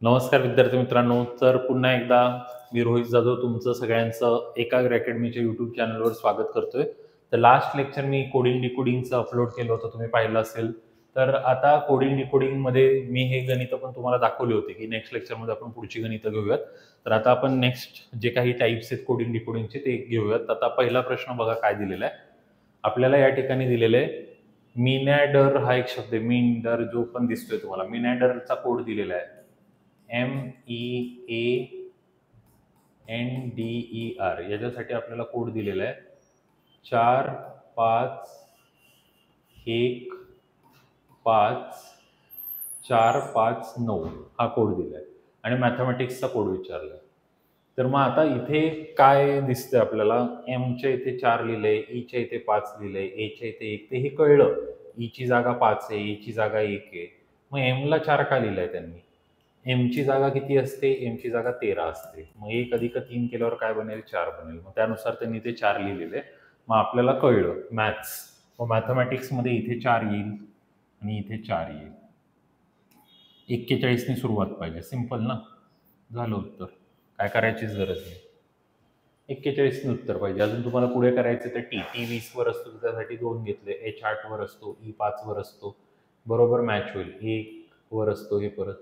नमस्कार विद्यार्थी मित्रांनो. तर पुन्हा एकदा मी रोहित जाधव तुमचं सगळ्यांचं एकाग्र अकॅडमीच्या यूट्यूब चॅनलवर स्वागत करतोय. तर लास्ट लेक्चर मी कोडिंग डिकोडिंगचं अपलोड केलं होतं, तुम्ही पाहिलं असेल. तर आता कोडिंग डिकोडिंगमध्ये मी हे गणितं पण तुम्हाला दाखवले होते की नेक्स्ट लेक्चरमध्ये आपण पुढची गणितं घेऊयात. तर आता आपण नेक्स्ट जे काही टाईप्स आहेत कोडिंग डिकोडिंगचे ते घेऊयात. आता पहिला प्रश्न बघा काय दिलेला आहे आपल्याला. या ठिकाणी दिलेलं आहे मिनॅडर हा एक शब्द आहे. मिनॅडर जो पण दिसतोय तुम्हाला, मिनॅडरचा कोड दिलेला आहे MEANDER. याच्यासाठी आपल्याला कोड दिलेला आहे 4515459 हा कोड दिलाय आणि मॅथमॅटिक्सचा कोड विचारलाय. तर मग आता इथे काय दिसतंय आपल्याला, एमच्या इथे 4 लिहिलंय, ईच्या इथे 5 लिहिलंय, एच्या इथे 1. ते हे कळलं, ईची जागा 5 आहे, एची जागा 1 आहे. मग एमला 4 का लिहिलंय त्यांनी? एमची जागा किती असते? एमची जागा 13 असते. मग 1 अधिक 3 केल्यावर काय बनेल? 4 बनेल. मग त्यानुसार त्यांनी ते 4 लिहिलेले. मग आपल्याला कळलं मॅथ्स. मग मॅथमॅटिक्समध्ये इथे 4 येईल आणि इथे 4 येईल. 41ने सुरुवात पाहिजे. सिंपल ना, झालं उत्तर. काय करायचीच गरज नाही. 41ने उत्तर पाहिजे. अजून तुम्हाला पुढे करायचं तर टी 20 वर असतो, त्यासाठी 2 घेतले. एच 8 वर असतो, ई 5 वर असतो, बरोबर मॅच होईल. 1 वर असतो हे, परत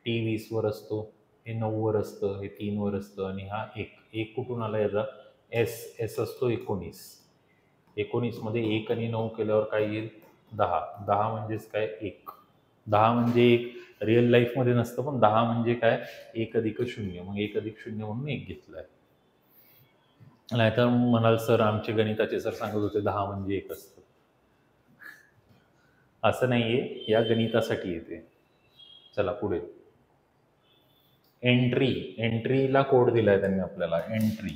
टी 20 वर असतो, हे 9 वर असतं, हे 3 वर असतं आणि हा 1 कुठून आला याचा? एस असतो 19. 19 मध्ये 1 आणि 9 केल्यावर काय येईल? 10. 10 म्हणजेच काय? 1. 10 म्हणजे 1 रिअल लाईफमध्ये नसतं, पण 10 म्हणजे काय? 1 अधिक 0. मग 1 अधिक 0 म्हणून 1 घेतलाय. नाहीतर म्हणाल सर आमचे गणिताचे सर सांगत होते 10 म्हणजे 1 असतं. असं नाहीये, या गणितासाठी येते. चला पुढे. एंट्रीला कोड दिलाय त्यांनी आपल्याला. एंट्री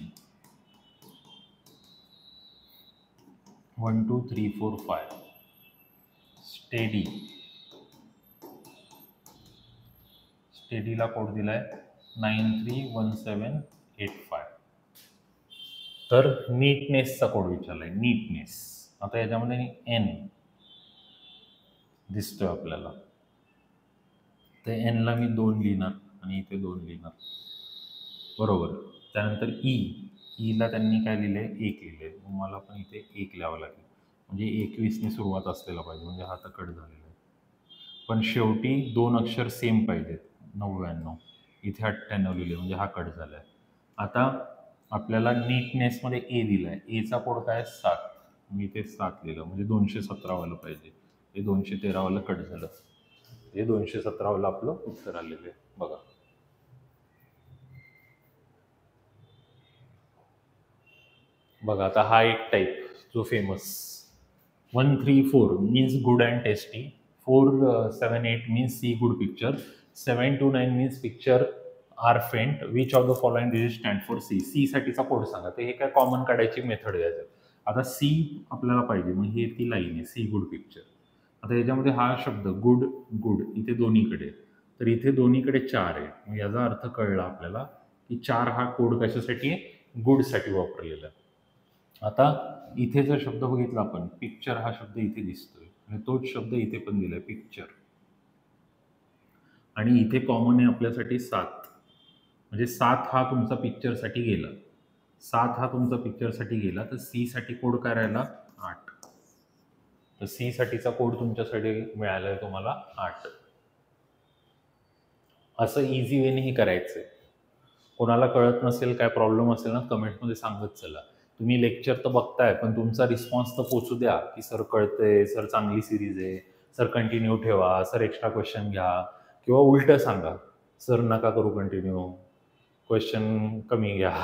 1 2 3 4 5. स्टेडीला कोड दिलाय 931785. तर नीटनेसचा कोड विचारलाय. नीटनेस आता याच्यामध्ये एन दिसतोय आपल्याला, तर एनला मी 2 लिहिणार आणि इथे 2 लिहिणार, बरोबर. त्यानंतर ईला त्यांनी काय लिहिलंय? 1 लिहिलंय. मग मला पण इथे 1 लिहावं लागेल. म्हणजे 21ने सुरुवात असलेला पाहिजे, म्हणजे हा तर कट झालेला आहे. पण शेवटी 2 अक्षर सेम पाहिजेत. 99 इथे 98 लिहिले, म्हणजे हा कट झालाय. आता आपल्याला नीटनेसमध्ये ए दिलाय. एचा कोड काय? 7. मी इथे 7 लिहिलं, म्हणजे 217 वालं पाहिजे. हे 213 वालं कट झालं, हे 217 वालं आपलं उत्तर आलेलं आहे. बघा बघा आता हा एक टाईप जो famous 134 means good and tasty. 478 means see good picture. 729 means picture are faint. Which of the following digit stand for see? See साठीचा कोड सांगा. ते हे काय कॉमन काढायची मेथड आहे याच्यात. आता सी आपल्याला पाहिजे, मग हे ती लाईन आहे सी गुड पिक्चर. आता याच्यामध्ये हा शब्द गुड गुड इथे दोन्हीकडे, तर इथे दोन्हीकडे 4 आहे. मग याचा अर्थ कळला आपल्याला की 4 हा कोड कशासाठी आहे? गुडसाठी वापरलेला आहे. आता इथे जर शब्द बघितला आपण, पिक्चर हा शब्द इथे दिसतोय आणि तोच शब्द इथे पण दिलाय पिक्चर. आणि इथे कॉमन आहे आपल्यासाठी 7, म्हणजे 7 हा तुमचा पिक्चरसाठी गेला. 7 हा तुमचा पिक्चरसाठी गेला, तर सी साठी कोड काय राहिला? 8. तर सी साठीचा कोड तुमच्यासाठी मिळालाय तुम्हाला 8. असं इझी वेनेही करायचंय. कोणाला कळत नसेल, काय प्रॉब्लेम असेल ना, कमेंटमध्ये सांगत चला. तुम्ही लेक्चर तर बघताय, पण तुमचा रिस्पॉन्स तर पोचू द्या की सर कळतंय, सर चांगली सिरीज आहे, सर कंटिन्यू ठेवा, सर एक्स्ट्रा क्वेश्चन घ्या, किंवा उलटं सांगा सर नका करू कंटिन्यू, क्वेश्चन कमी घ्या.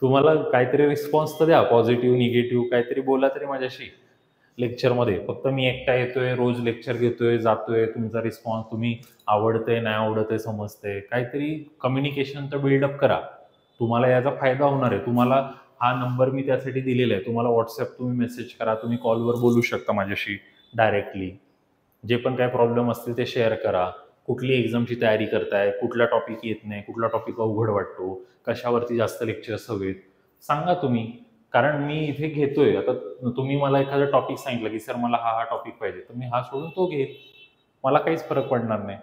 तुम्हाला काहीतरी रिस्पॉन्स तर द्या, पॉझिटिव्ह निगेटिव्ह काहीतरी बोला तरी माझ्याशी लेक्चरमध्ये. फक्त मी एकटा येतोय, रोज लेक्चर घेतोय, जातोय, तुमचा रिस्पॉन्स तुम्ही आवडते नाही आवडते समजते, काहीतरी कम्युनिकेशन तर बिल्डअप करा. तुम्हाला याचा फायदा होणार आहे. तुम्हाला हा नंबर मी त्यासाठी दिलेला आहे. तुम्हाला व्हॉट्सअप तुम्ही मेसेज करा, तुम्ही कॉलवर बोलू शकता माझ्याशी डायरेक्टली. जे पण काय प्रॉब्लेम असतील ते शेअर करा. कुठली एक्झामची तयारी करताय, कुठला टॉपिक येत नाही, कुठला टॉपिक अवघड वाटतो, कशावरती जास्त लेक्चर्स हवेत, सांगा तुम्ही. कारण मी इथे घेतोय. आता तुम्ही मला एखादा टॉपिक सांगितलं की सर मला हा टॉपिक पाहिजे, तर मी हा सोडून तो घेईल, मला काहीच फरक पडणार नाही.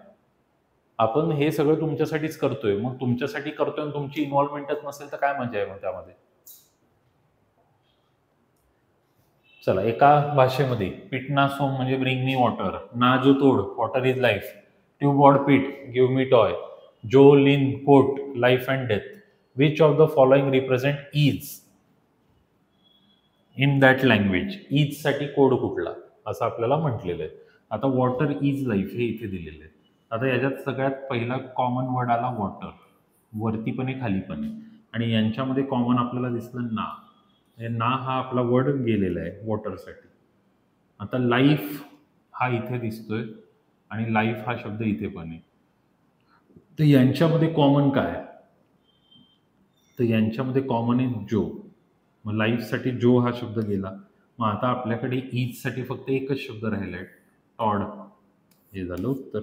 आपण हे सगळं तुमच्यासाठीच करतोय. मग तुमच्यासाठी करतोय आणि तुमची इन्व्हॉल्वमेंटच नसेल तर काय मजा आहे मग त्यामध्ये? चला, एका भाषेमध्ये पिटनासोम म्हणजे ब्रिंग मी वॉटर, ना जो तोड वॉटर इज लाईफ, ट्यूब वॉड पीट गिव्ह मी टॉय, जो लिन कोट life and death, which of the following represent is in that language. इज साठी कोड कुठला असं आपल्याला म्हटलेलं आहे. आता वॉटर इज लाईफ हे इथे दिलेलं आहे. आता याच्यात सगळ्यात पहिला कॉमन वर्ड आला वॉटर, वरती पण आहे खाली पण आहे, आणि यांच्यामध्ये कॉमन आपल्याला दिसलं ना. हे ना हा आपला वर्ड गेलेला आहे वॉटरसाठी. आता लाईफ हा इथे दिसतोय आणि लाईफ हा शब्द इथे पण आहे. तर यांच्यामध्ये कॉमन काय? तर यांच्यामध्ये कॉमन आहे जो. मग लाईफसाठी जो हा शब्द गेला. मग आता आपल्याकडे ईजसाठी फक्त एकच शब्द राहिला आहे, टॉड. हे झालं उत्तर.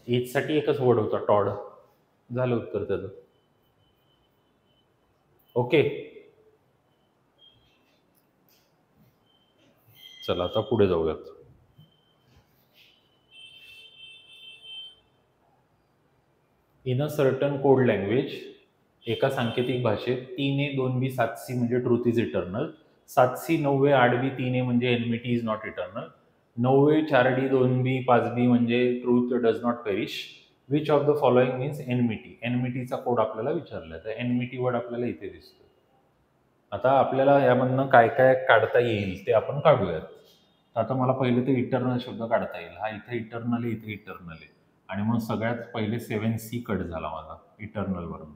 ईजसाठी एकच वर्ड होता, टॉड. झालं उत्तर त्याचं. ओके, चला आता पुढे जाऊयात. In a certain code language, एका सांकेतिक भाषेत 3A 2B 7C म्हणजे truth is eternal, 7C 9A 8B 3A म्हणजे enmity is not eternal, 9A 4D 2B 5B म्हणजे truth does not perish, which of the following means enmity. एनमिटीचा code आपल्याला विचारलाय, तर एनमिटी वर्ड आपल्याला इथे दिसतो. आता आपल्याला यामधनं काय काय काढता येईल ते आपण काढूयात. आता मला पहिले ते इटर्नल शब्द काढता येईल. हा इथे इटर्नल आहे, इथे इटर्नल आहे, आणि मग सगळ्यात पहिले 7C कट झाला माझा इटर्नलवरून.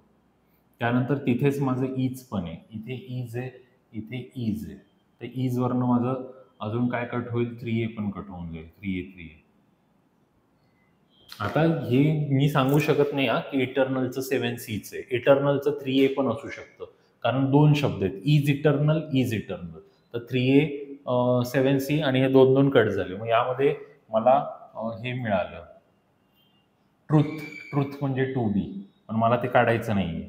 त्यानंतर तिथेच माझं ईज पण आहे, इथे ईज आहे, इथे ईज आहे. तर ईजवरनं माझं अजून काय कट होईल? 3A पण कट होऊन जाईल, 3A. आता हे मी सांगू शकत नाही की इटर्नलचं 7Cच आहे. इटर्नलचं 3A पण असू शकतं, कारण दोन शब्द आहेत, इज इटर्नल, इज इटर्नल. तर 3A 7C आणि हे दोन दोन कट झाले. मग यामध्ये मला हे मिळालं ट्रुथ. ट्रुथ म्हणजे 2B, पण मला ते काढायचं नाही.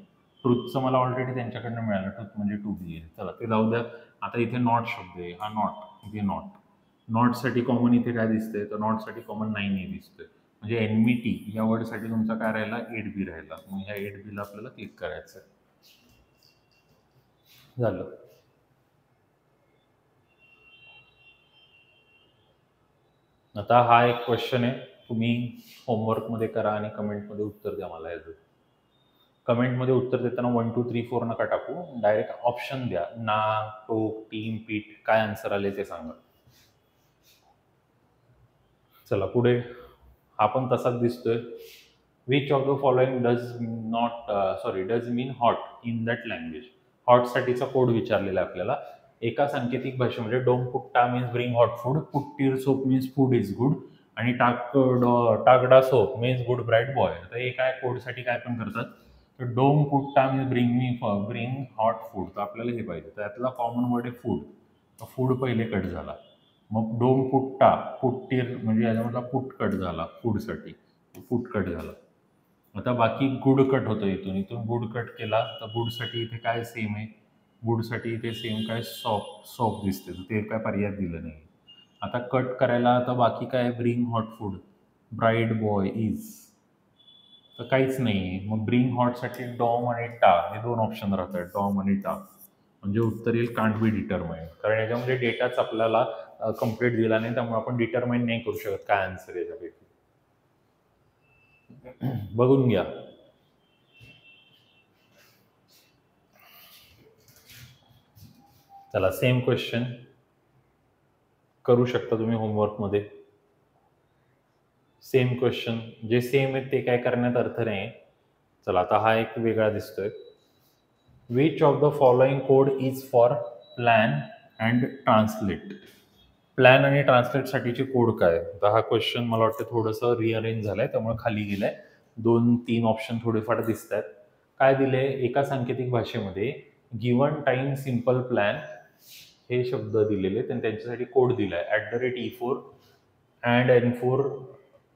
ट्रुथचं मला ऑलरेडी त्यांच्याकडनं मिळालं, ट्रुथ म्हणजे 2B आहे. चला ते जाऊ द्या. आता इथे नॉट शब्द आहे, हा नॉट, इथे नॉट. नॉटसाठी कॉमन इथे काय दिसतंय? तर नॉटसाठी कॉमन 9A दिसतोय. म्हणजे एनमिटी या वर्डसाठी तुमचा काय राहिला? 8B राहिला. मग ह्या 8Bला आपल्याला क्लिक करायचं आहे. झालं. आता हा एक क्वेश्चन आहे, तुम्ही होमवर्कमध्ये करा आणि कमेंटमध्ये उत्तर द्या मला याचं. कमेंटमध्ये उत्तर देताना 1 2 3 4 नका टाकू, डायरेक्ट ऑप्शन द्या. ना, टोक, टीम, पीठ, काय आन्सर आले ते सांगा. चला पुढे. हा पण तसाच दिसतोय. Which of the following does mean hot in that language. हॉटसाठीचा कोड विचारलेला आहे आपल्याला. एका सांकेतिक भाषेमध्ये डोंगपुट्टा मीन्स ब्रिंग हॉट फूड, पुट्टीर सोप मीन्स फूड इज गुड, आणि टाकडा सोप मीन्स गुड ब्राईट बॉय. तर हे काय कोडसाठी काय पण करतात. तर डोंगपुट्टा मीन्स ब्रिंग हॉट फूड, तर आपल्याला हे पाहिजे. तर यातला कॉमन वर्ड आहे फूड. तर फूड पहिले कट झाला. मग डोंगपुट्टा, पुट्टीर म्हणजे याच्यामधला पुट कट झाला फूडसाठी, पुट कट झाला. आता बाकी गुड कट होतं, इथून इथून गुड कट केला. तर गुडसाठी इथे काय सेम आहे? गुडसाठी इथे सेम काय? सॉप दिसते, तर ते काय पर्याय दिलं नाही. आता कट करायला आता बाकी काय? Bring hot food, bright boy is, तर काहीच नाही आहे. मग ब्रिंग हॉटसाठी डॉम आणि टा हे दोन ऑप्शन राहतात, डॉम आणि टा. म्हणजे उत्तर येईल कांट बी डिटरमाइंड, कारण याच्यामध्ये डेटाच आपल्याला कम्प्लीट दिला नाही, त्यामुळे आपण डिटरमाइन नाही करू शकत काय आन्सर याच्यापैकी. बघून घ्या. चला सेम क्वेश्चन करू शकता तुम्ही होमवर्कमध्ये. सेम क्वेश्चन, जे सेम आहे ते काय करण्यात अर्थ नाही. चला आता हा एक वेगळा दिसतोय. Which of the following code is for plan and translate. Plan आणि ट्रान्सलेटसाठीचे कोड काय? तर हा क्वेश्चन मला वाटतं थोडंसं रिअरेंज झालंय, त्यामुळे खाली गेलाय. 2 3 ऑप्शन थोडेफार दिसत आहेत. काय दिले? एका सांकेतिक भाषेमध्ये गिवन टाइम सिम्पल प्लॅन हे शब्द दिलेले, आणि त्यांच्यासाठी कोड दिलाय @E4 and N4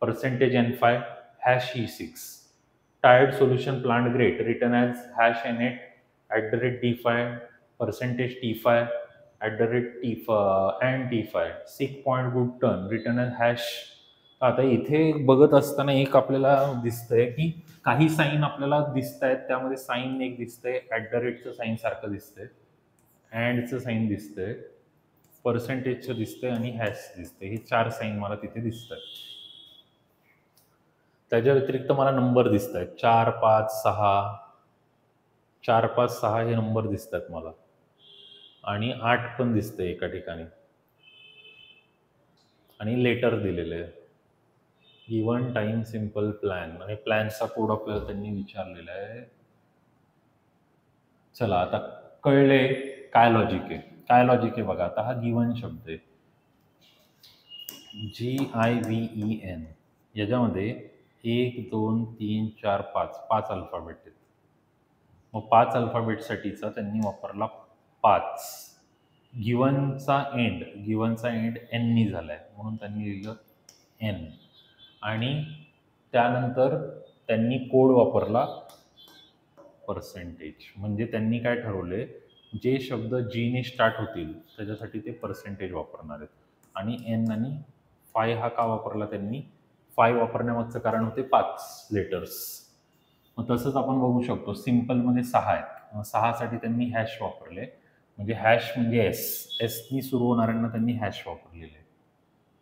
%N5 #E6. Tired solution plant great written as #N8 @D5 %T5 @T5 and T5. Sick point good turn written as आता इथे बघत असताना एक आपल्याला दिसतंय की काही साईन आपल्याला दिसत आहेत. त्यामध्ये साईन एक दिसतंय, ॲट द रेटचं साईन सारखं दिसतंय, अँडचं साईन दिसतंय, पर्सेंटेजचं दिसतंय आणि हॅश दिसतंय. हे 4 साईन मला तिथे दिसत आहेत. त्याच्या व्यतिरिक्त मला नंबर दिसत आहेत 4, 5, 6. 4, 5, 6 हे नंबर दिसत आहेत मला, आणि 8 पण दिसतंय एका ठिकाणी, आणि लेटर दिलेले आहे. गिवन टाइम सिंपल प्लॅन, आणि प्लॅनचा कोड आपल्याला त्यांनी विचारलेला आहे. चला आता कळले काय लॉजिक आहे. काय लॉजिक आहे बघा. आता हा गिवन शब्द आहे GIVEN, याच्यामध्ये 1, 2, 3, 4, 5 अल्फाबेट आहेत. मग 5 अल्फाबेटसाठीचा त्यांनी वापरला 5. गिवनचा एंड एननी झालाय म्हणून त्यांनी लिहिलं एन, आणि त्यानंतर त्यांनी कोड वापरला पर्सेंटेज. म्हणजे त्यांनी काय ठरवले, जे शब्द जीने स्टार्ट होतील त्याच्यासाठी ते पर्सेंटेज वापरणार आहेत. आणि एन आणि 5 हा का वापरला त्यांनी? 5 वापरण्यामागचं कारण होते 5 लेटर्स. मग तसंच आपण बघू शकतो सिम्पलमध्ये 6 आहेत. 6 साठी त्यांनी हॅश वापरले. म्हणजे हॅश म्हणजे एसनी सुरू होणाऱ्यांना त्यांनी हॅश वापरलेले आहे.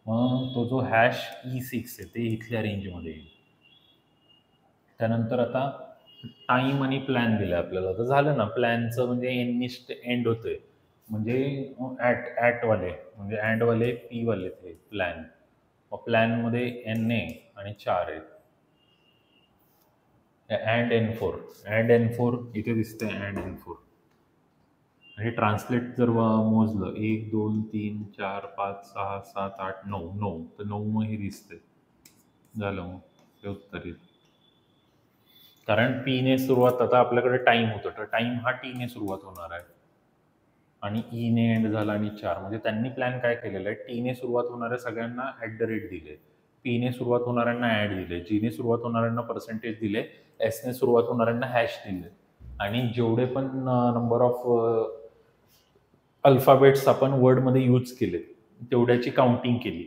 मग तो जो हॅश E6 आहे ते इथल्या रेंजमध्ये येईल. त्यानंतर आता टाईम आणि प्लॅन दिला आपल्याला. तर झालं ना, प्लॅनचं म्हणजे एननी एंड होतोय, म्हणजे ॲटवाले म्हणजे अँडवाले पीवाले ते प्लॅन. मग प्लॅनमध्ये एन आहे आणि 4 आहेत. अँड N4 इथे दिसतंय, अँड N4. आणि ट्रान्सलेट जर मोजलं 1, 2, 3, 4, 5, 6, 7, 8, 9 तर 9 मग हे दिसतंय. झालं मग हे उत्तर येईल. कारण पीने सुरुवात, आता आपल्याकडे टाईम होतं तर टाईम हा टीने सुरुवात होणार आहे, आणि ईने एंड झाला, आणि 4. म्हणजे त्यांनी प्लॅन काय केलेला आहे, टीने सुरुवात होणाऱ्या सगळ्यांना ॲट द रेट दिले, पीने सुरुवात होणाऱ्यांना ॲड दिले, जीने सुरुवात होणाऱ्यांना पर्सेंटेज दिले, एसने सुरुवात होणाऱ्यांना हॅश दिले, आणि जेवढे पण नंबर ऑफ अल्फाबेट्स आपण वर्डमध्ये यूज केले तेवढ्याची काउंटिंग केली,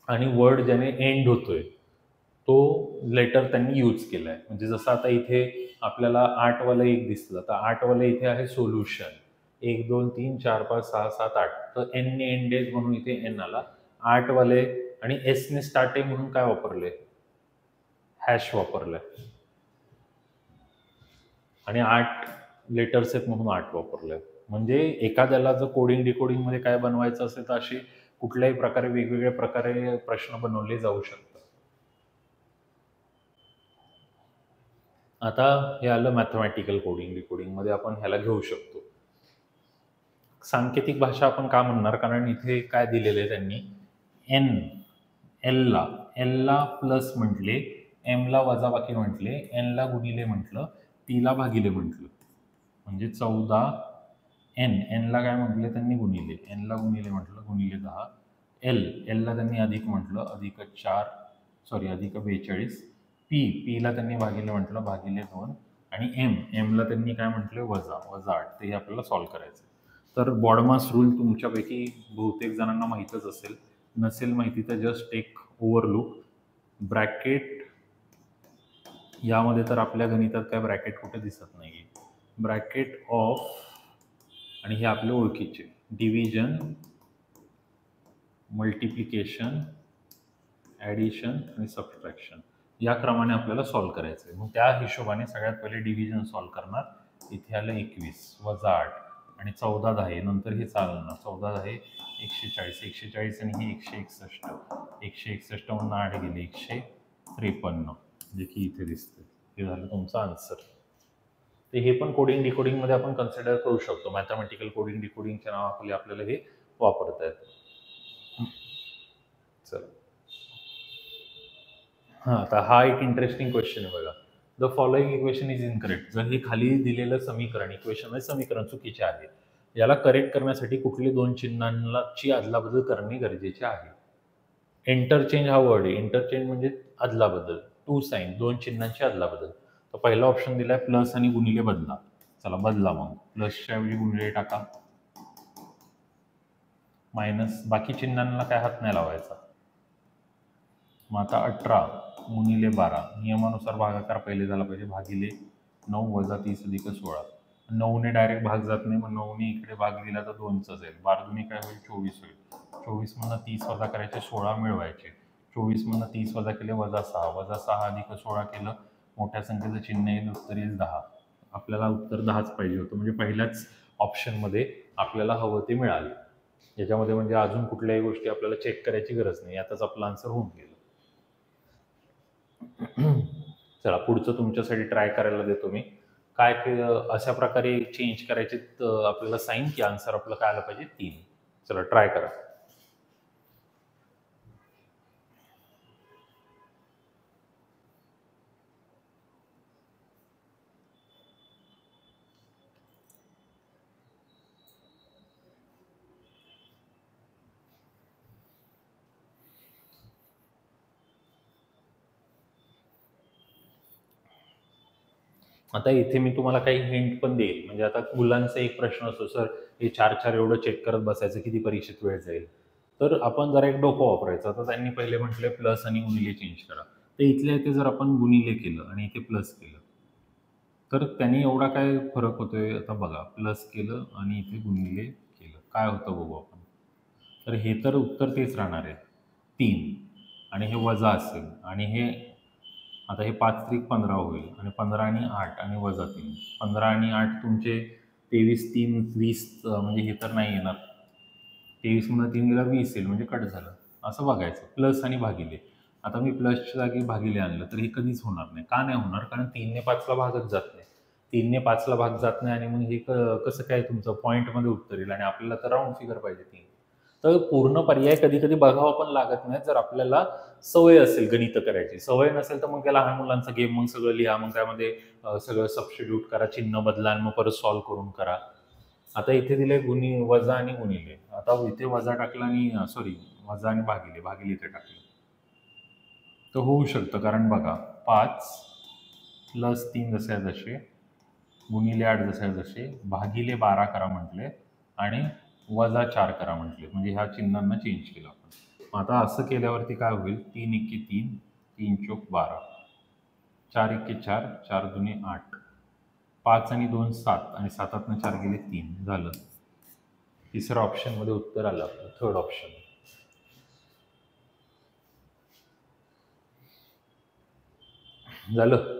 आणि वर्ड ज्याने एंड होतोय तो लेटर त्यांनी यूज केलाय. म्हणजे जसं आता इथे आपल्याला 8 वाला एक दिसलं, तर 8 वाला इथे आहे सोल्युशन. 1, 2, 3, 4, 5, 6, 7, 8. तर एनने एंडेज म्हणून इथे एन आला. 8 वाले आणि एसने स्टार्ट आहे म्हणून काय वापरले, हॅश वापरलंय, आणि 8 लेटर्स आहेत म्हणून 8 वापरलंय. म्हणजे एखाद्याला जर कोडिंग डिकोडिंग मध्ये काय बनवायचं असेल तर अशी कुठल्याही प्रकारे वेगवेगळ्या प्रकारे प्रश्न बनवले जाऊ शकतात. आता हे आलं मॅथमॅटिकल कोडिंग डिकोडिंगमध्ये आपण ह्याला घेऊ शकतो. सांकेतिक भाषा आपण का म्हणणार, कारण इथे काय दिलेलं आहे त्यांनी, एलला प्लस म्हटले, एमला वजाबाकी म्हटले, एनला गुणिले म्हटलं, टीला भागिले म्हटलं. म्हणजे 14 एनला काय म्हटले त्यांनी, गुणिले, एनला गुणिले म्हटलं, गुणिले 10. एलला त्यांनी अधिक म्हटलं, अधिक 42. पीला त्यांनी भागिले म्हटलं, भागिले 2. आणि एमला त्यांनी काय म्हटलं, वजा 8. ते आपल्याला सॉल्व्ह करायचं. तर बॉडमास रूल तुमच्यापैकी बहुतेक जणांना माहीतच असेल, नसेल माहिती तर जस्ट एक ओव्हरलुक. ब्रॅकेट यामध्ये तर आपल्या गणितात काय ब्रॅकेट कुठे दिसत नाही. ब्रॅकेट ऑफ, आणि हे आपले ओळखीचे, डिव्हिजन, मल्टिप्लिकेशन, ॲडिशन आणि सबट्रॅक्शन, या क्रमाने आपल्याला सॉल्व्ह करायचं आहे. मग त्या हिशोबाने सगळ्यात पहिले डिव्हिजन सॉल्व्ह करणार. इथे आलं 21 वजा 8 आणि 14 10, नंतर हे चालणार 14 10 140 आणि हे 161 म्हणून 8 गेले 153, जे की इथे दिसते. हे झालं तुमचं आन्सर. ते हे पण कोडिंग डिकोडिंगमध्ये आपण कन्सिडर करू शकतो. मॅथमॅटिकल कोडिंग डिकोडिंगच्या नावाखाली आपल्याला हे वापरता येतं. चला, हां, आता हा एक इंटरेस्टिंग क्वेश्चन आहे बघा. The following equation is incorrect. जर हे खाली दिलेलं समीकरण चुकीचे आहे, याला करेक्ट करण्यासाठी कुठले 2 चिन्हांची अदलाबदल करणे गरजेचे आहे. इंटरचेंज हा वर्ड आहे. इंटरचेंज म्हणजे अदलाबदल, 2 साईन, 2 चिन्हांची अदलाबदल. तर पहिला ऑप्शन दिलाय प्लस आणि गुणिले बदला. चला बदला, मग प्लसच्या ऐवजी गुणिले टाका, मायनस, बाकी चिन्हांना काय हात नाही लावायचा. मग आता 18 गुणिले 12 नियमानुसार भागाकार पहिले झाला पाहिजे, भागिले 9 वजा 30 अधिक 16. 9ने डायरेक्ट भाग जात नाही, मग 9ने इकडे भाग दिला तर 2च जाईल. 12 दुनी काय होईल? 24 होईल. 24 मधनं 30 वजा करायचे, 16 मिळवायचे. 24 मधनं 30 वजा केले, वजा 6. वजा 6 अधिक 16 केलं, मोठ्या संख्येचं चिन्ह येईल, उत्तर येईल 10. आपल्याला उत्तर 10च पाहिजे होतं, म्हणजे पहिल्याच ऑप्शनमध्ये आपल्याला हवं ते मिळाले. याच्यामध्ये म्हणजे अजून कुठल्याही गोष्टी आपल्याला चेक करायची गरज नाही, यातच आपलं आन्सर होऊन गेलं. चला पुढचं तुमच्यासाठी ट्राय करायला देतो मी. काय अशा प्रकारे चेंज करायचे आपल्याला साईन, की आन्सर आपलं काय आलं पाहिजे? 3. चला ट्राय करा. आता इथे मी तुम्हाला काही हिंट पण देईल. म्हणजे आता मुलांचा एक प्रश्न असतो, सर हे 4-4 एवढं चेक करत बसायचं, किती परीक्षेत वेळ जाईल? तर आपण जरा एक डोकं वापरायचं. आता त्यांनी पहिले म्हटले प्लस आणि गुणिले चेंज करा. तर इथल्या इथे जर आपण गुणिले केलं आणि इथे प्लस केलं, तर त्यांनी एवढा काय फरक होतोय? आता बघा, प्लस केलं आणि इथे गुणिले केलं, काय होतं बघू आपण. तर हे तर उत्तर तेच राहणार आहे, 3. आणि हे वजा असेल, आणि हे आता हे 5 त्रिक 15 होईल, आणि 15 आणि 8 आणि वजा 3. 15 आणि 8 तुमचे 23, 3, 20, म्हणजे हे तर नाही येणार. 23 मधून 3 गेला 20 येईल, म्हणजे कट झालं. असं बघायचं, प्लस आणि भागिले. आता मी प्लसच्या जागी भागिले आणलं तर हे कधीच होणार नाही. का नाही होणार? कारण 3 ने 5ला भागच जात नाही. 3 ने 5ला भाग जात नाही, आणि मग हे कसं काय तुमचं पॉईंटमध्ये उत्तर येईल? आणि आपल्याला तर राऊंड फिगर पाहिजे 3. तर पूर्ण पर्याय कधी कधी बघावं पण लागत नाही, जर आपल्याला सवय असेल गणित करायची. सवय नसेल तर मग त्या लहान मुलांचा गेम, मग सगळं लिहा, मग त्यामध्ये सगळं सबस्टिट्यूट करा, चिन्ह बदला, आणि मग परत सॉल्व्ह करून करा. आता इथे दिले वजा आणि गुणिले. आता इथे वजा टाकला आणि सॉरी, वजा आणि भागिले, भागिले इथे टाकले तर होऊ शकतं. कारण बघा, 5 प्लस 3 जसे जसे, गुणिले 8 जसे जसे, भागिले 12 करा म्हटले, आणि वजा 4 करा म्हटले. म्हणजे ह्या चिन्हांना चेंज केलं आपण. आता असं केल्यावरती काय होईल? 3 एके 3, 3 चोक 12, 4 एके 4, 4 दुने 8, 5 आणि 2 7, आणि 7 4 गेले 3, झालं. तिसऱ्या ऑप्शनमध्ये उत्तर आलं आपलं, थर्ड ऑप्शन. झालं.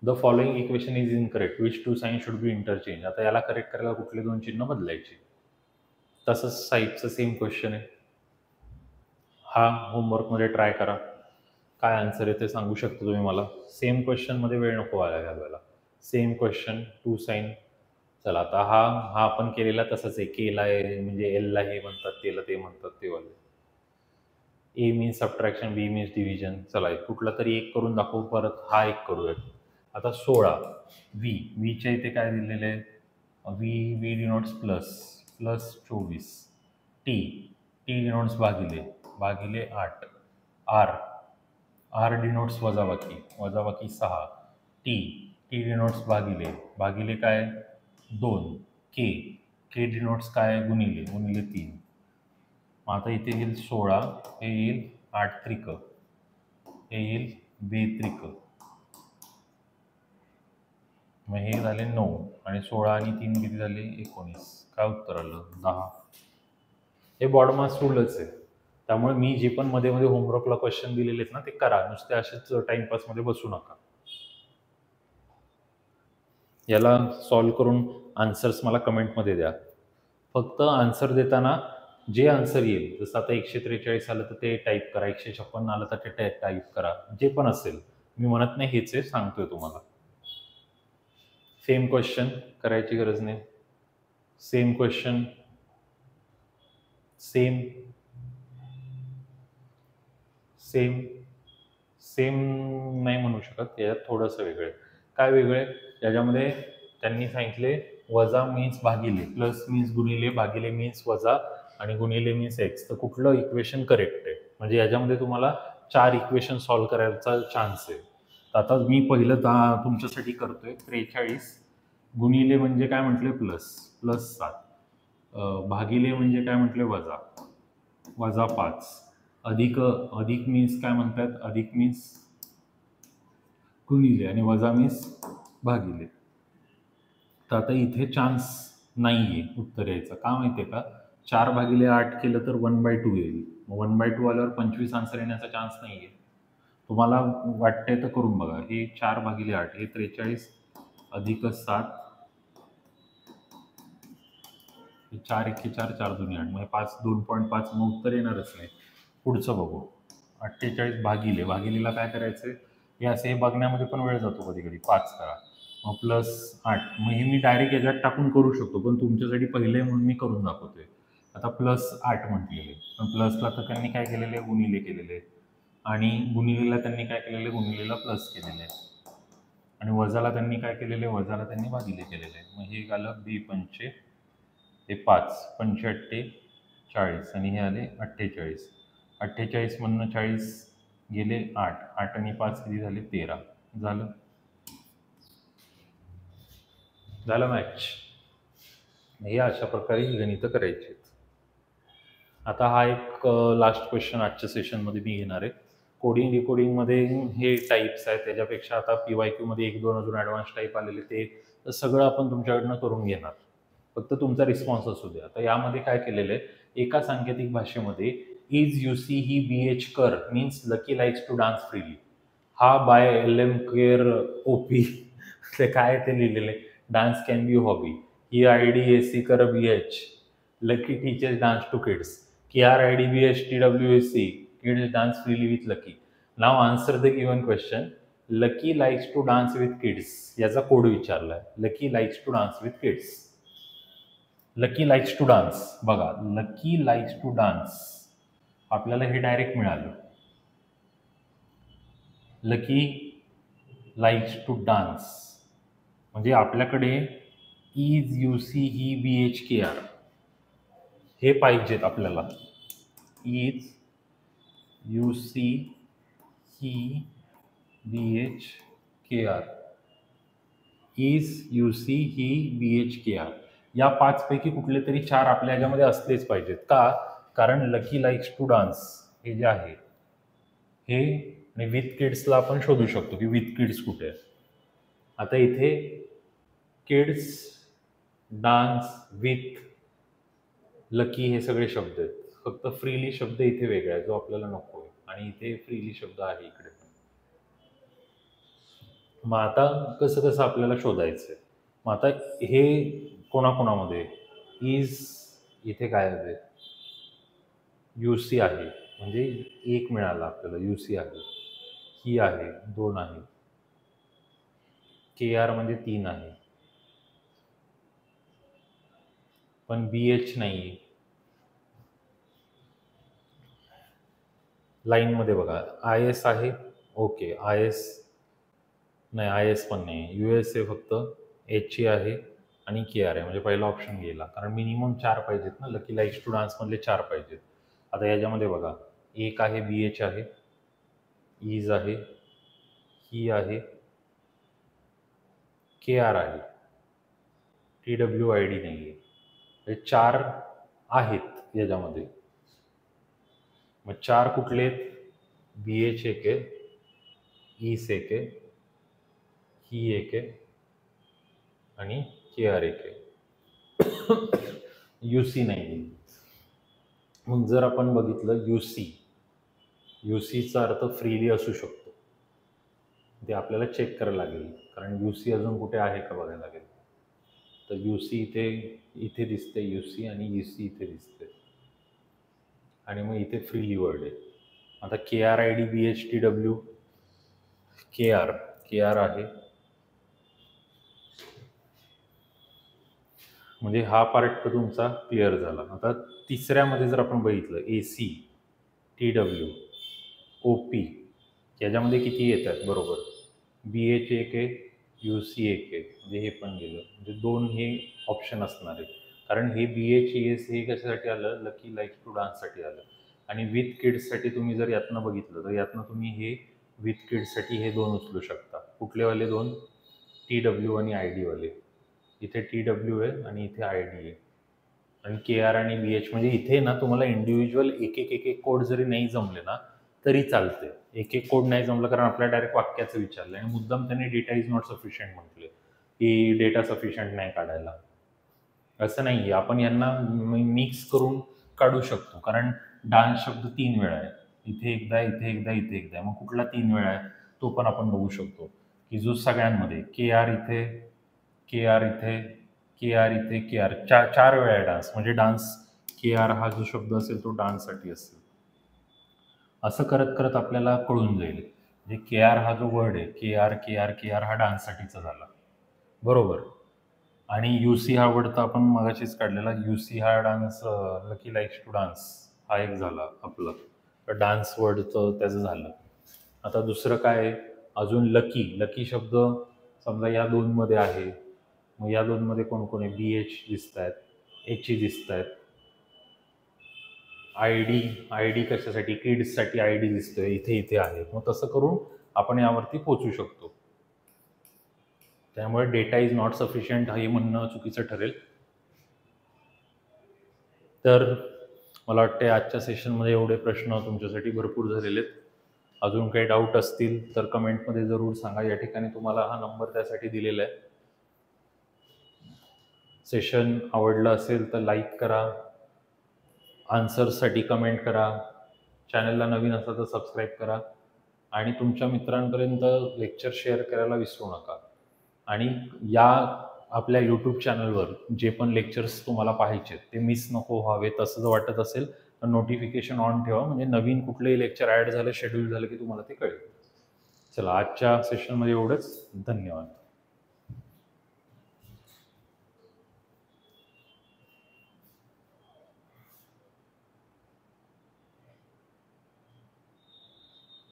The following equation is incorrect, which two sign should be interchange. आता याला करेक्ट करायला कुठले 2 चिन्ह बदलायचे? तसंच साईडचं सेम क्वेश्चन आहे. हा होमवर्कमध्ये ट्राय करा. काय आन्सर आहे ते सांगू शकता तुम्ही मला. सेम क्वेश्चनमध्ये वेळ नको व्हायला घालवायला. Same question, two sign. चला आता हा हा आपण केलेला तसंच आहे. केला आहे म्हणजे एलला हे म्हणतात, तेला ते म्हणतात, ते वाले. ए मीन्स सबट्रॅक्शन, बी मीन्स डिव्हिजन. चला कुठला तरी एक करून दाखवू, परत हा एक करूयात. आता 16 वीच्या इथे काय दिलेलं आहे? V denotes plus, plus 24. T denotes भागिले, भागिले 8. आर डिनोट्स वजाबाकी, वजाबाकी 6. टी डिनोट्स भागिले, भागिले काय? 2. के डिनोट्स काय? गुणिले, गुणिले 3. आता इथे येईल 16, हे येईल 8 त्रिक, हे येईल 2 त्रिक, मग हे झाले 9, आणि 16 आणि 3 किती झाले? 19. काय उत्तर आलं? 10. हे बॉडमास रूलच आहे. त्यामुळे मी जे पण मध्ये मध्ये होमवर्कला क्वेश्चन दिलेले आहेत ना, ते करा. नुसते असेच टाइमपासमध्ये बसू नका. याला सॉल्व्ह करून आन्सर्स मला कमेंटमध्ये द्या. फक्त आन्सर देताना जे आन्सर येईल, जसं आता 143 आलं तर ते टाईप करा, 156 आलं तर ते टाईप करा, जे पण असेल. मी म्हणत नाही हेच आहे, सांगतोय तुम्हाला. सेम क्वेश्चन करायची गरज नाही. Same question, same same same नाही म्हणू शकत, याच्यात थोडंसं वेगळं आहे. काय वेगळं आहे? याच्यामध्ये त्यांनी सांगितले वजा मीन्स भागिले, प्लस मीन्स गुणिले, भागिले मीन्स वजा, आणि गुणिले मीन्स एक्स. तर कुठलं इक्वेशन करेक्ट आहे? म्हणजे याच्यामध्ये तुम्हाला 4 इक्वेशन सॉल्व्ह करायचा चान्स आहे. तर आता मी पहिलं तुमच्यासाठी करतोय. 43 गुणिले म्हणजे काय म्हटले? Plus, plus 7. भागिले म्हणजे काय म्हटले? वजा. वजा 5 अधिक अधिक मीन्स काय म्हणतात, अधिक मीन्स गुणिले आणि वजा मीन्स भागिले. तर आता इथे चान्स नाही आहे उत्तर यायचं. का माहिती आहे का, 4/8 केलं तर 1/2 येईल. मग 1/2 आल्यावर 25 आन्सर येण्याचा चान्स नाही आहे. तुम्हाला वाटतंय तर करून बघा. हे 4/8 हे 43 अधिक 7 हे 4 1 4 4 2 8 म्हणजे 5 2.5 मग उत्तर येणारच नाही. पुढचं बघू. 48 भागिले भागिलेला काय करायचं, हे असे हे बघण्यामध्ये पण वेळ जातो कधी कधी. 5 करा मग प्लस 8, मग हे मी डायरेक्ट याच्यात टाकून करू शकतो, पण तुमच्यासाठी पहिले म्हणून मी करून दाखवतोय. आता प्लस 8 म्हटलेले, पण प्लसला तर त्यांनी काय केलेले, गुणिले केलेले, आणि गुणिलेला त्यांनी काय केलेले, गुणिलेला प्लस केलेले, आणि वजाला त्यांनी काय केलेले, वजाला त्यांनी भागिले केलेले. मग हे आलं बी 5 हे 5 5 8 40 आणि हे आले 48. 48 मधनं 40 गेले 8 8 आणि 5 किती झाले, 13 झालं. झालं मॅच. हे अशा प्रकारे ही गणितं करायची आहेत. आता हा एक लास्ट क्वेश्चन आजच्या सेशनमध्ये मी घेणार आहे. कोडिंग डिकोडिंगमध्ये हे टाईप्स आहेत, त्याच्यापेक्षा आता PYQ मध्ये 1-2 अजून ॲडव्हान्स टाईप आलेले, ते सगळं आपण तुमच्याकडनं करून घेणार. फक्त तुमचा रिस्पॉन्स असू द्या. आता यामध्ये काय केलेलं आहे, एका सांकेतिक भाषेमध्ये इज यू सी ही BH कर means lucky likes to dance freely. हा बाय LM केअर OP ते काय ते लिहिलेले, डान्स कॅन बी हॉबी. ही IDAC कर BH lucky teachers dance to kids. KRIDBH TWAC kids dance freely with Lucky. Now answer the given question. Lucky likes to dance with kids. याचा code विचारलाय. Lucky likes to dance with kids. Lucky likes to dance. बघा, Lucky likes to dance. आपल्याला हे direct मिळालं. Lucky likes to dance. म्हणजे आपल्याकडे is UC he BHKR हे पाहिजेत आपल्याला. Is UC he BHKR. Is UC he BHKR. या 5 पैकी कुठले तरी 4 आपल्या ह्याच्यामध्ये असलेच पाहिजेत. का, कारण लकी लाईक्स टू डान्स हे जे आहे हे, आणि विथ किड्सला आपण शोधू शकतो की विथ किड्स कुठे आहे. आता इथे किड्स डान्स विथ लकी हे सगळे शब्द आहेत. फक्त फ्रीली शब्द इथे वेगळा आहे जो आपल्याला नको आहे, आणि इथे फ्रीली शब्द आहे इकडे. मग आता कसं कसं आपल्याला शोधायचं आहे. मग आता हे कोणाकोणामध्ये इज इथे काय आहे, UC आहे म्हणजे 1 मिळाला आपल्याला, UC आहे. ही आहे 2 आहे. KR म्हणजे 3 आहे, पण BH नाही आहे. लाईनमध्ये बघा IS आहे, ओके IS नाही, IS पण नाही, USA फक्त HE आहे आणि KR आहे. म्हणजे पहिला ऑप्शन गेला, कारण मिनिमम 4 पाहिजेत ना, लकी लाईक्स टू डान्समधले 4 पाहिजेत. आता याच्यामध्ये बघा, 1 आहे BH आहे, इज आहे, ही आहे, KR आहे, TWID नाही आहे. हे 4 आहेत याच्यामध्ये. मग 4 कुठले आहेत, BH एक आहे, इस एक आहे, ही एक आहे आणि KR एक आहे. UC नाही आहे. मग जर आपण बघितलं UCचा अर्थ फ्रीली असू शकतो, ते आपल्याला चेक करायला लागेल, कारण UC अजून कुठे आहे का बघायला लागेल. तर UC इथे दिसते UC, आणि EC इथे दिसते, आणि मग इथे फ्रीली वर्ड आहे. आता KRIDBH TW KR आहे, म्हणजे हा पार्ट तर तुमचा क्लिअर झाला. आता तिसऱ्यामध्ये जर आपण बघितलं AC TW OP, याच्यामध्ये किती येतात बरोबर, BH एक आहे, UC एक आहे, म्हणजे हे पण गेलं. म्हणजे 2 हे ऑप्शन असणार आहे, कारण हे BH ES हे कशासाठी आलं, लकी लाईक्स टू डान्ससाठी आलं. आणि विथ किड्ससाठी तुम्ही जर यातनं बघितलं तर यातनं तुम्ही हे विथ किड्ससाठी हे 2 उचलू शकता. कुठलेवाले 2, TW आणि ID वाले. इथे TW आहे आणि इथे ID आहे. आणि KR आणि BH म्हणजे इथे ना तुम्हाला इंडिव्हिज्युअल एक एक कोड जरी नाही जमले ना तरी चालते. एक कोड नाही जमलं कारण आपल्याला डायरेक्ट वाक्याचं विचारलं आणि मुद्दाम त्यांनी डेटा इज नॉट सफिशियंट म्हटले की डेटा सफिशियंट नाही काढायला. असं नाहीये, आपण यांना मिक्स करून काढू शकतो कारण डान्स शब्द 3 वेळा आहे. इथे एकदा, इथे एकदा, इथे एकदा. मग कुठला 3 वेळा आहे तो पण आपण बघू शकतो की जो सगळ्यांमध्ये KR इथे, KR इथे, KR इथे, KR 4 वेळा आहे डान्स. म्हणजे डान्स KR हा जो शब्द असेल तो डान्ससाठी असेल. असं करत करत आपल्याला कळून जाईल. म्हणजे KR हा जो वर्ड आहे KR हा डान्ससाठीचा झाला. बरोबर. आणि UC हा वर्ड तर आपण मगाशीच काढलेला. UC हा dance lucky likes to dance हा एक झाला आपला. तर डान्स वर्डचं त्याचं झालं. आता दुसरं काय आहे अजून लकी शब्द समजा या 2 मध्ये आहे. मग या 2 मध्ये कोण कोण आहे BH दिसत आहेत, HE दिसत आहेत. ID कशासाठी किड्ससाठी ID दिसतोय इथे इथे आहे. मग तसं करून आपण यावरती पोहोचू शकतो. त्यामुळे डेटा इज नॉट सफिशियंट हे म्हणणं चुकीचं ठरेल. तर मला वाटते आजच्या सेशनमध्ये एवढे प्रश्न तुमच्यासाठी भरपूर झालेले आहेत. अजून काही डाऊट असतील तर कमेंटमध्ये जरूर सांगा. या ठिकाणी तुम्हाला हा नंबर त्यासाठी दिलेला आहे. सेशन आवडलं असेल तर लाईक करा, आन्सर्ससाठी कमेंट करा, चॅनलला नवीन असाल तर सबस्क्राईब करा आणि तुमच्या मित्रांपर्यंत लेक्चर शेअर करायला विसरू नका. आणि या आपल्या यूट्यूब चॅनलवर जे पण लेक्चर्स तुम्हाला पाहायचे ते मिस नको व्हावे तसं जर वाटत असेल तर नोटिफिकेशन ऑन ठेवा. म्हणजे नवीन कुठलेही लेक्चर ॲड झालं शेड्यूल झालं की तुम्हाला ते कळेल. चला आजच्या सेशनमध्ये एवढंच. धन्यवाद.